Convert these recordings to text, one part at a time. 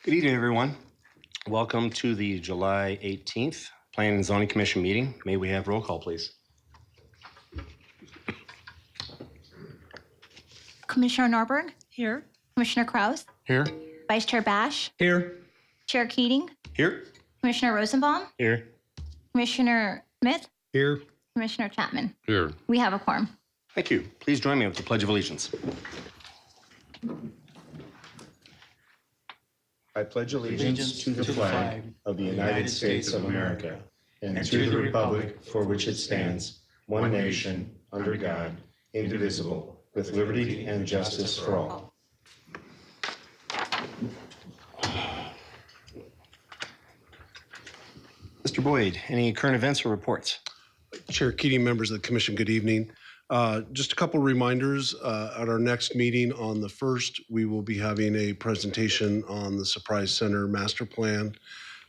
Good evening, everyone. Welcome to the July 18th Planning and Zoning Commission meeting. May we have roll call, please? Commissioner Norberg? Here. Commissioner Kraus? Here. Vice Chair Bash? Here. Chair Keating? Here. Commissioner Rosenbaum? Here. Commissioner Smith? Here. Commissioner Chapman? Here. We have a quorum. Thank you. Please join me with the Pledge of Allegiance. I pledge allegiance to the flag of the United States of America and to the republic for which it stands, one nation, under God, indivisible, with liberty and justice for all. Mr. Boyd, any current events or reports? Chair Keating, members of the commission, good evening. Just a couple reminders. At our next meeting on the 1st, we will be having a presentation on the Surprise Center master plan.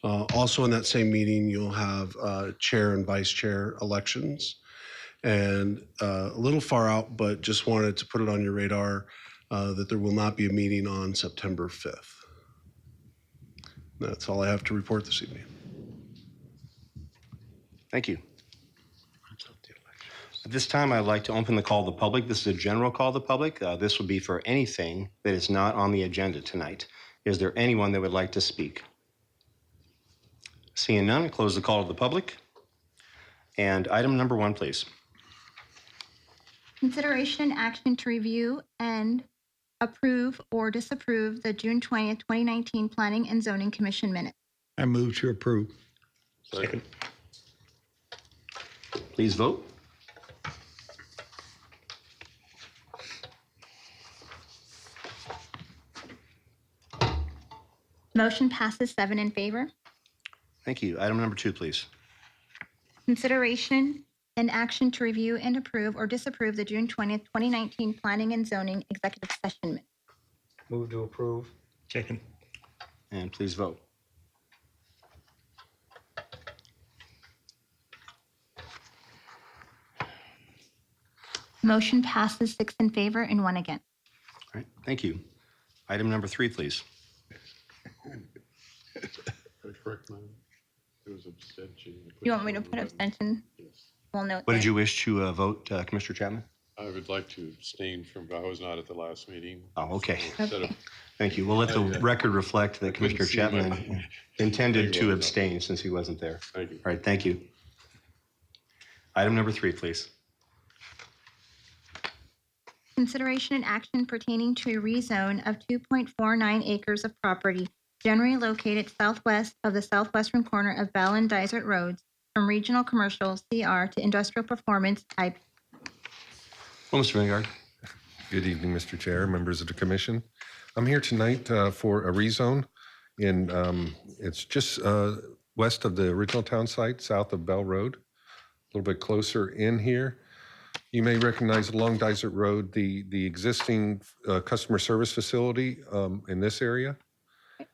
Also in that same meeting, you'll have chair and vice chair elections. And a little far out, but just wanted to put it on your radar that there will not be a meeting on September 5th. That's all I have to report this evening. Thank you. At this time, I'd like to open the call to the public. This is a general call to the public. This would be for anything that is not on the agenda tonight. Is there anyone that would like to speak? Seeing none, close the call to the public. And item number 1, please. Consideration and action to review and approve or disapprove the June 20th, 2019 Planning and Zoning Commission minutes. I move to approve. Second. Please vote. Motion passes 7 in favor. Thank you. Item number 2, please. Consideration and action to review and approve or disapprove the June 20th, 2019 Planning and Zoning Executive Session minutes. Move to approve. Second. And please vote. Motion passes 6 in favor and 1 against. All right, thank you. Item number 3, please. Correct, madam. It was abstention. You want me to put abstention? Yes. We'll note What that. did you wish to vote, Commissioner Chapman? I would like to abstain from, I was not at the last meeting. Oh, okay. So instead of- Okay. Thank you. We'll let the record reflect that couldn't Commissioner see my- Chapman intended Thank you to very abstain since he wasn't there. Thank you. All right, thank you. Item number 3, please. Consideration and action pertaining to a rezone of 2.49 acres of property generally located southwest of the southwestern corner of Bell and Dysart Roads from regional commercial CR to industrial performance IP. Well, Mr. Vanguard. Good evening, Mr. Chair, members of the commission. I'm here tonight for a rezone in, it's just west of the original town site, south of Bell Road, a little bit closer in here. You may recognize along Dysart Road, the existing customer service facility in this area.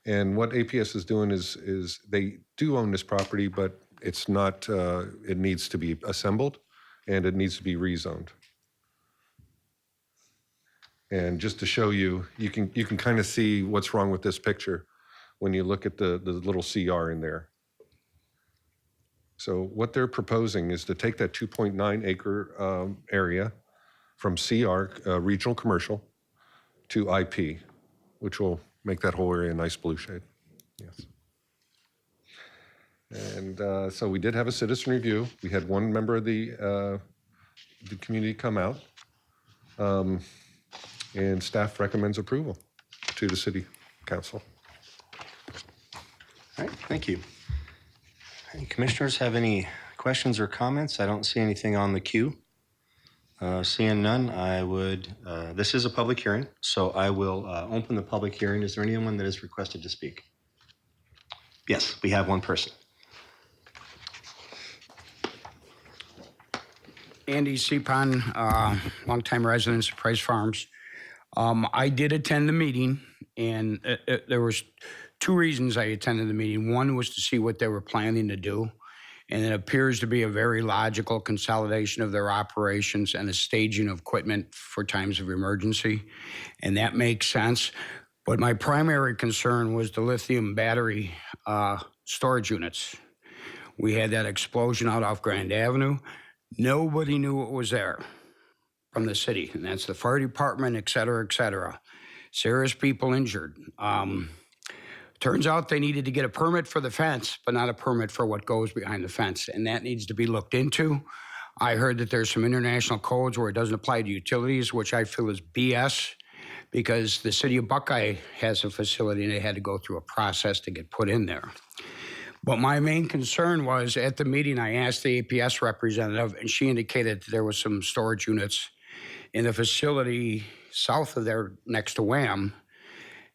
And what APS is doing is they do own this property, but it's not, it needs to be assembled and it needs to be rezoned. And just to show you, you can kind of see what's wrong with this picture when you look at the little CR in there. So what they're proposing is to take that 2.9 acre area from CR, regional commercial, to IP, which will make that whole area a nice blue shade. Yes. And so we did have a citizen review. We had one member of the community come out. And staff recommends approval to the city council. All right, thank you. Any commissioners have any questions or comments? I don't see anything on the queue. Seeing none, I would, this is a public hearing, so I will open the public hearing. Is there anyone that is requested to speak? Yes, we have one person. Andy Sepon, longtime resident of Price Farms. I did attend the meeting, and there was 2 reasons I attended the meeting. One was to see what they were planning to do, and it appears to be a very logical consolidation of their operations and a staging of equipment for times of emergency, and that makes sense. But my primary concern was the lithium battery storage units. We had that explosion out off Grand Avenue. Nobody knew what was there from the city, and that's the fire department, et cetera, et cetera. Serious people injured. Turns out they needed to get a permit for the fence, but not a permit for what goes behind the fence, and that needs to be looked into. I heard that there's some international codes where it doesn't apply to utilities, which I feel is BS, because the city of Buckeye has a facility and they had to go through a process to get put in there. But my main concern was at the meeting, I asked the APS representative, and she indicated that there was some storage units in the facility south of there next to Wham.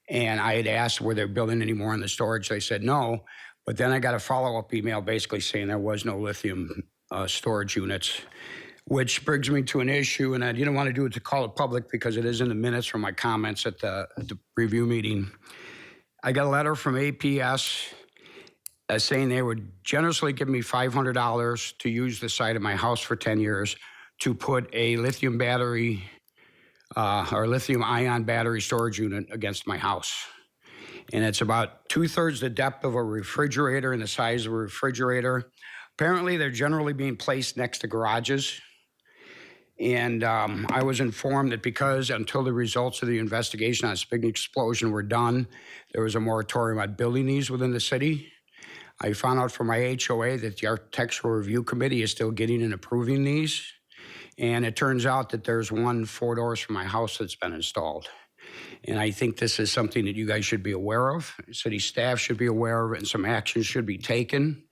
And I had asked, were they building any more in the storage? They said no. But then I got a follow-up email basically saying there was no lithium storage units, which brings me to an issue. And I didn't want to do it to call it public because it is in the minutes from my comments at the review meeting. I got a letter from APS saying they would generously give me $500 to use the site of my house for 10 years to put a lithium battery or lithium ion battery storage unit against my house. And it's about 2/3 the depth of a refrigerator and the size of a refrigerator. Apparently, they're generally being placed next to garages. And I was informed that because until the results of the investigation on this big explosion were done, there was a moratorium on building these within the city. I found out from my HOA that the Architectural Review Committee is still getting and approving these. And it turns out that there's one 4 doors from my house that's been installed. And I think this is something that you guys should be aware of. City staff should be aware of it, and some action should be taken.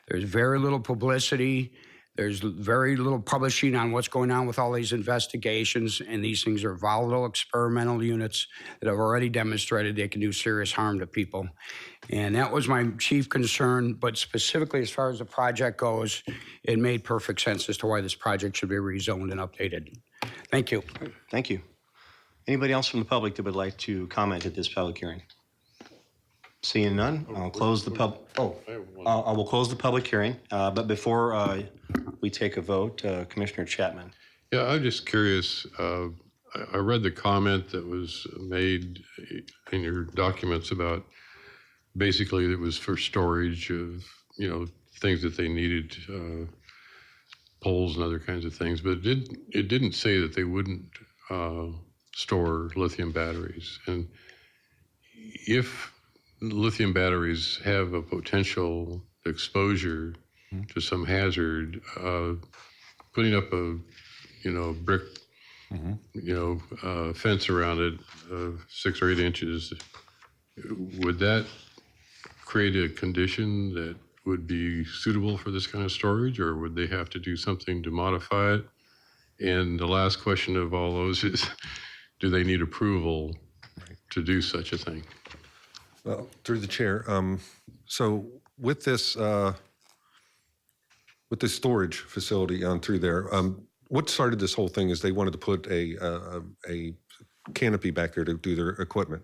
There's very little publicity. There's very little publishing on what's going on with all these investigations, and these things are volatile experimental units that have already demonstrated they can do serious harm to people. And that was my chief concern, but specifically as far as the project goes, it made perfect sense as to why this project should be rezoned and updated. Thank you. Thank you. Anybody else from the public that would like to comment at this public hearing? Seeing none, I'll close the I will close the public hearing. But before we take a vote, Commissioner Chapman. Yeah, I'm just curious. I read the comment that was made in your documents about basically it was for storage of, things that they needed, poles and other kinds of things, but it didn't say that they wouldn't store lithium batteries. And if lithium batteries have a potential exposure to some hazard, putting up a, brick, fence around it, 6 or 8 inches, would that create a condition that would be suitable for this kind of storage, or would they have to do something to modify it? And the last question of all those is, do they need approval to do such a thing? Well, through the chair, so with this storage facility on through there, what started this whole thing is they wanted to put a canopy back there to do their equipment.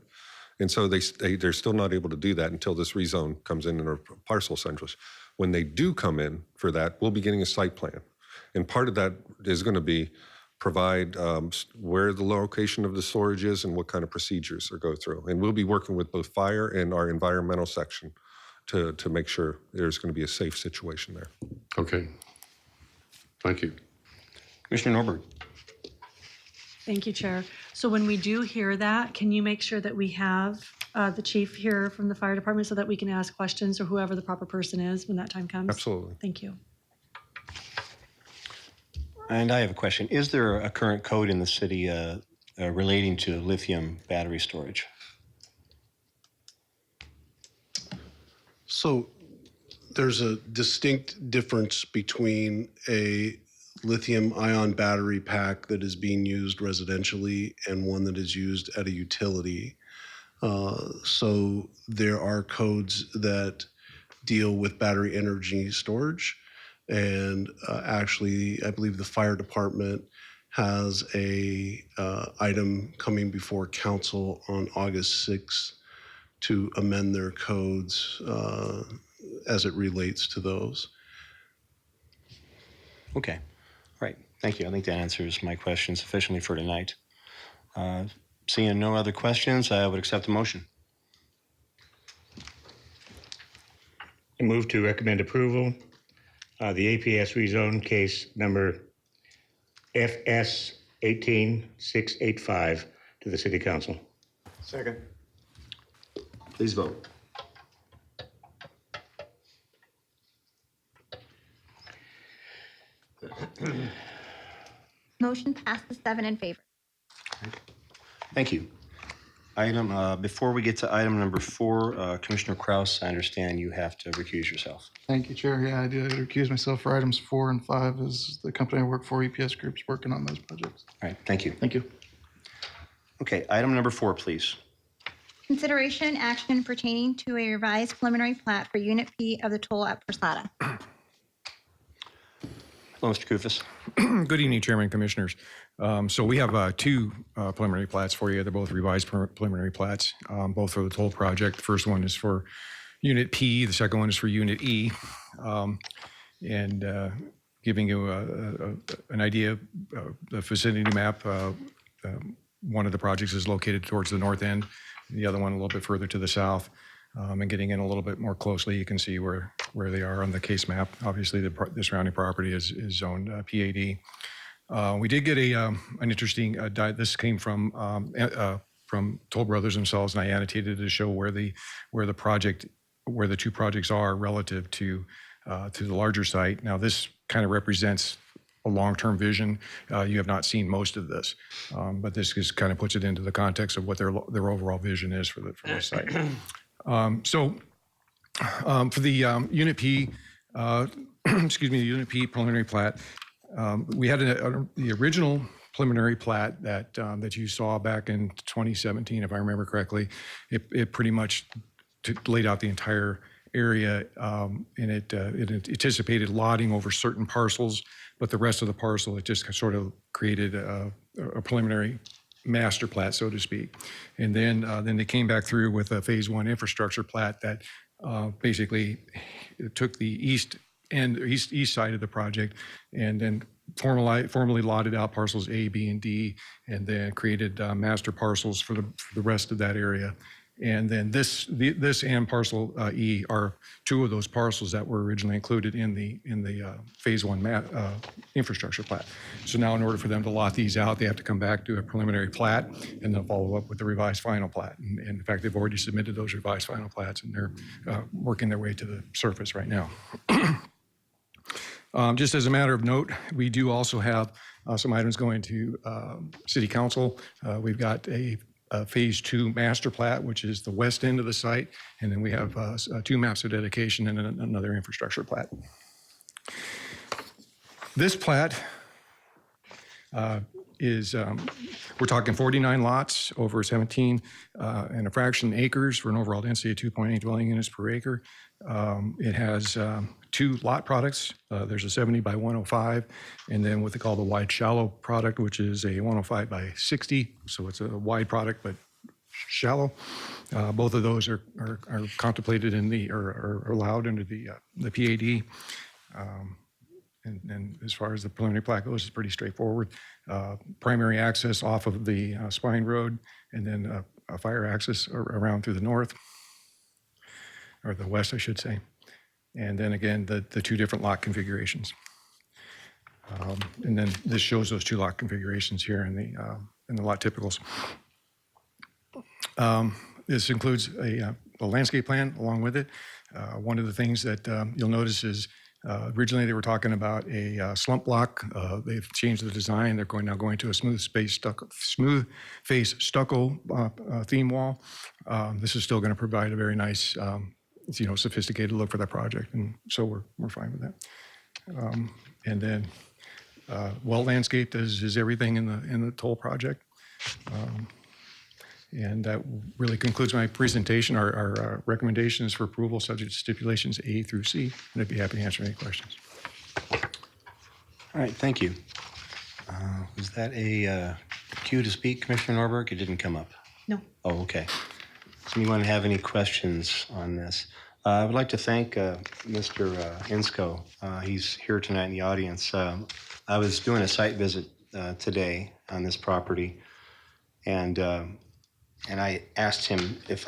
And so they're still not able to do that until this rezone comes in our parcel centers. When they do come in for that, we'll be getting a site plan. And part of that is going to be provide where the location of the storage is and what kind of procedures are go through. And we'll be working with both fire and our environmental section to make sure there's going to be a safe situation there. Okay. Thank you. Commissioner Norberg. Thank you, Chair. So when we do hear that, can you make sure that we have the chief here from the fire department so that we can ask questions, or whoever the proper person is when that time comes? Absolutely. Thank you. And I have a question. Is there a current code in the city relating to lithium battery storage? So there's a distinct difference between a lithium ion battery pack that is being used residentially and one that is used at a utility. So there are codes that deal with battery energy storage. And actually, I believe the fire department has a item coming before council on August 6th to amend their codes as it relates to those. Okay. Right. Thank you. I think that answers my question sufficiently for tonight. Seeing no other questions, I would accept the motion. I move to recommend approval. The APS rezone case number FS 18685 to the City Council. Second. Please vote. Motion passes 7 in favor. Thank you. Before we get to item number 4, Commissioner Kraus, I understand you have to recuse yourself. Thank you, Chair. Yeah, I do recuse myself for items 4 and 5 as the company I work for, EPS Group's working on those projects. All right, thank you. Thank you. Okay, item number 4, please. Consideration and action pertaining to a revised preliminary plat for Unit P of the toll at Persada. Hello, Mr. Kufis. Good evening, Chairman and Commissioners. So we have two preliminary plats for you. They're both revised preliminary plats, both for the toll project. The first one is for Unit P. The second one is for Unit E. And giving you an idea of the vicinity map, one of the projects is located towards the north end, the other one a little bit further to the south. And getting in a little bit more closely, you can see where they are on the case map. Obviously, the surrounding property is zoned PAD. We did get an interesting, this came from Toll Brothers themselves, and I annotated to show where the two projects are relative to the larger site. Now, this kind of represents a long-term vision. You have not seen most of this, but this just kind of puts it into the context of what their overall vision is for this site. For the Unit P, the Unit P preliminary plat, we had the original preliminary plat that you saw back in 2017, if I remember correctly. It pretty much laid out the entire area, and it anticipated lotting over certain parcels, but the rest of the parcel, it just sort of created a preliminary master plat, so to speak. And then they came back through with a phase 1 infrastructure plat that basically took the east side of the project and then formally lotted out parcels A, B, and D, and then created master parcels for the rest of that area. And then this and parcel E are two of those parcels that were originally included in the phase 1 infrastructure plat. So now, in order for them to lot these out, they have to come back to a preliminary plat and then follow up with the revised final plat. And in fact, they've already submitted those revised final plats, and they're working their way to the surface right now. Just as a matter of note, we do also have some items going to City Council. We've got a phase 2 master plat, which is the west end of the site, and then we have 2 maps of dedication and another infrastructure plat. This plat is, we're talking 49 lots over 17 and a fraction acres for an overall density of 2.8 dwelling units per acre. It has 2 lot products. There's a 70 by 105, and then what they call the wide shallow product, which is a 105 by 60. So it's a wide product, but shallow. Both of those are contemplated or allowed under the PAD. And as far as the preliminary plat goes, it's pretty straightforward. Primary access off of the Spine Road, and then a fire access around through the north, or the west, I should say. And then again, the 2 different lot configurations. And then this shows those 2 lot configurations here in the lot typicals. This includes a landscape plan along with it. One of the things that you'll notice is originally they were talking about a slump block. They've changed the design. They're now going to a smooth face stucco theme wall. This is still going to provide a very nice, sophisticated look for that project, and so we're fine with that. And then well landscaped is everything in the toll project. And that really concludes my presentation. Our recommendations for approval subject to stipulations A through C, and I'd be happy to answer any questions. All right, thank you. Was that a cue to speak, Commissioner Norberg? It didn't come up. No. Oh, okay. Does anyone have any questions on this? I would like to thank Mr. Insco. He's here tonight in the audience. I was doing a site visit today on this property, And I asked him if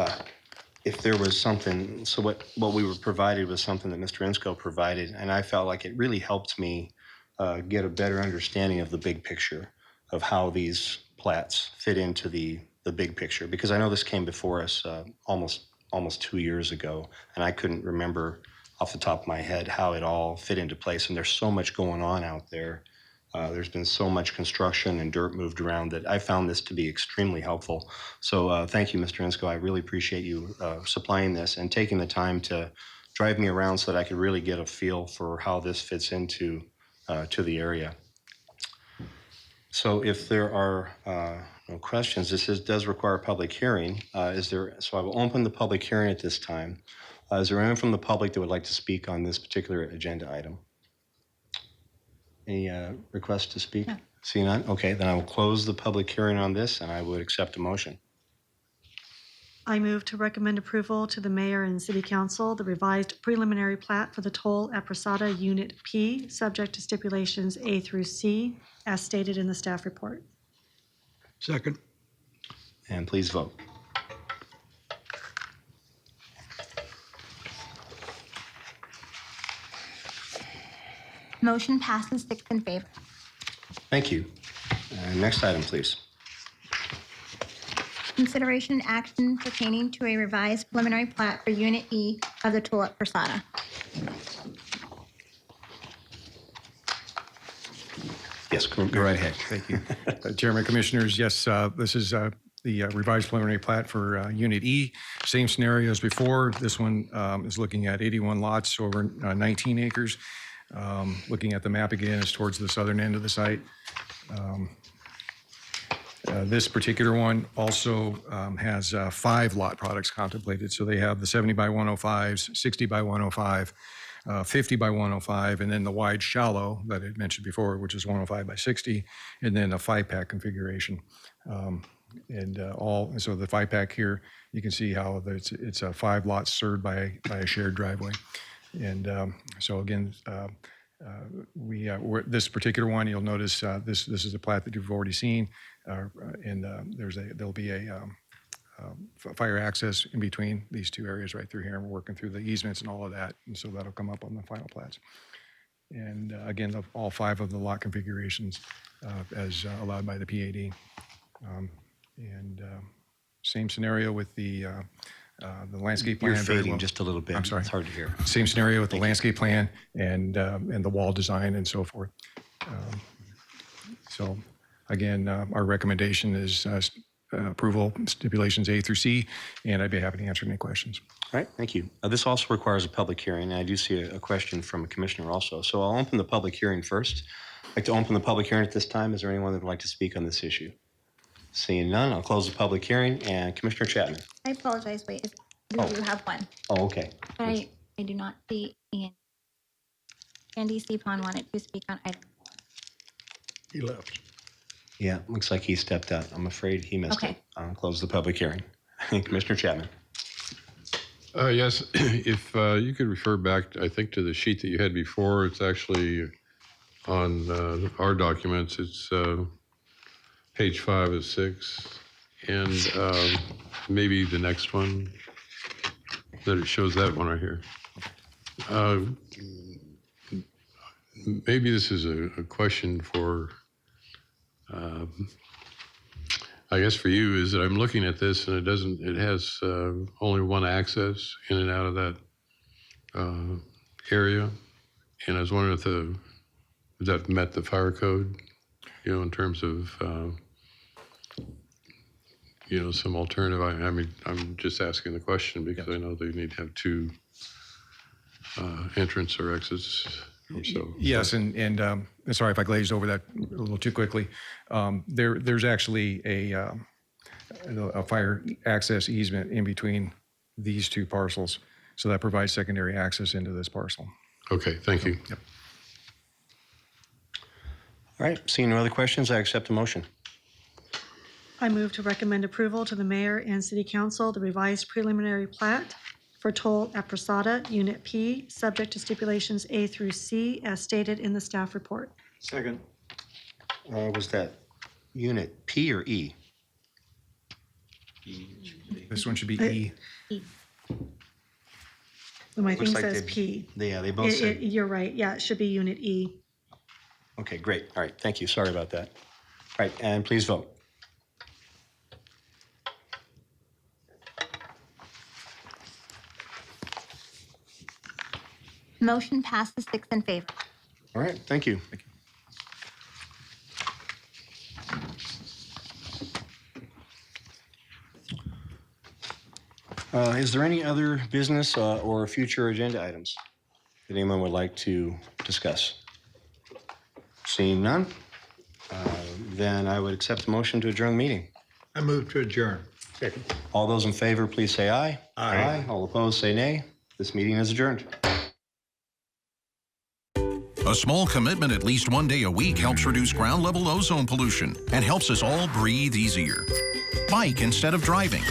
there was something, so what we were provided was something that Mr. Insco provided, and I felt like it really helped me get a better understanding of the big picture of how these plats fit into the big picture, because I know this came before us almost 2 years ago, and I couldn't remember off the top of my head how it all fit into place. And there's so much going on out there. There's been so much construction and dirt moved around that I found this to be extremely helpful. So thank you, Mr. Insco. I really appreciate you supplying this and taking the time to drive me around so that I could really get a feel for how this fits into to the area. So if there are no questions, does require a public hearing. So I will open the public hearing at this time. Is there anyone from the public that would like to speak on this particular agenda item? Any requests to speak? No. See none? Okay, then I will close the public hearing on this, and I would accept a motion. I move to recommend approval to the mayor and city council, the revised preliminary plat for the toll at Prasada Unit P, subject to stipulations A through C, as stated in the staff report. Second. And please vote. Motion passes 6 in favor. Thank you. Next item, please. Consideration and action pertaining to a revised preliminary plat for Unit E of the toll at Prasada. Yes, go right ahead. Thank you. Chairman, Commissioners, yes, this is the revised preliminary plat for Unit E. Same scenario as before. This one is looking at 81 lots over 19 acres. Looking at the map again, is towards the southern end of the site. This particular one also has 5 lot products contemplated. So they have the 70 by 105s, 60 by 105, 50 by 105, and then the wide shallow that I mentioned before, which is 105 by 60, and then a 5-pack configuration. So the 5-pack here, you can see how it's 5 lots served by a shared driveway. And so again, this particular one, you'll notice this is a plat that you've already seen, and there'll be a fire access in between these two areas right through here. And we're working through the easements and all of that, and so that'll come up on the final plats. And again, all 5 of the lot configurations as allowed by the PAD. Same scenario with the landscape plan. You're fading just a little bit. I'm sorry. It's hard to hear. Same scenario with the landscape plan and the wall design and so forth. So again, our recommendation is approval stipulations A through C, and I'd be happy to answer any questions. All right, thank you. This also requires a public hearing, and I do see a question from a commissioner also. So I'll open the public hearing first. I'd like to open the public hearing at this time. Is there anyone that would like to speak on this issue? Seeing none, I'll close the public hearing. And Commissioner Chapman. I apologize, wait, we do have one. Oh, okay. But I do not see Andy Sepon wanted to speak on item 4. He left. Yeah, looks like he stepped out. I'm afraid he missed Okay. it. I'll close the public hearing. Commissioner Chapman. Yes, if you could refer back, I think, to the sheet that you had before. It's actually on our documents. It's page 5 of 6. And maybe the next one, that it shows that one right here. Maybe this is a question for, I guess for you, is that I'm looking at this and it has only one access in and out of that area. And I was wondering if that met the fire code, in terms of, some alternative. I mean, I'm just asking the question because I know they need to have 2 entrance or exits. So Yes, and sorry if I glazed over that a little too quickly. There's actually a fire access easement in between these 2 parcels, so that provides secondary access into this parcel. Okay, thank you. Yep. All right, seeing no other questions, I accept the motion. I move to recommend approval to the mayor and city council, the revised preliminary plat for toll at Prasada Unit P, subject to stipulations A through C, as stated in the staff report. Second. Was that unit P or E? This one should be E. My thing Looks like says they- P. Yeah, they both say. You're right. Yeah, it should be Unit E. Okay, great. All right, thank you. Sorry about that. All right, and please vote. Motion passes 6 in favor. All right, thank you. Is there any other business or future agenda items that anyone would like to discuss? Seeing none, then I would accept the motion to adjourn the meeting. I move to adjourn. Second. All those in favor, please say aye. Aye. All opposed, say nay. This meeting is adjourned. A small commitment at least one day a week helps reduce ground level ozone pollution and helps us all breathe easier. Bike instead of driving.